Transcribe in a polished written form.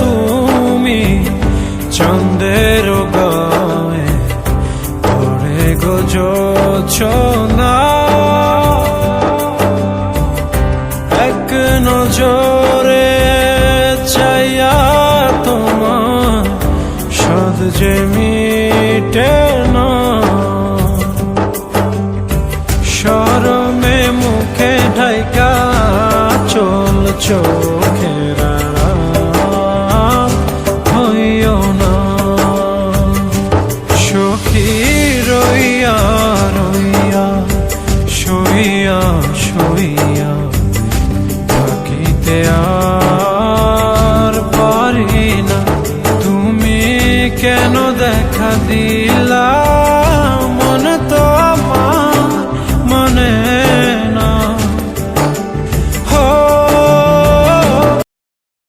তুমি চন্দ্রের গায়ে পড়ে গো জোছনা, এক নজরে চাইয়া তোমার সাধ যে মিটে না। শরমে মুখে ঢাইকা চল চোখের হইও না। সখী রইয়া রইয়া শুইয়া শুইয়া থাকিতে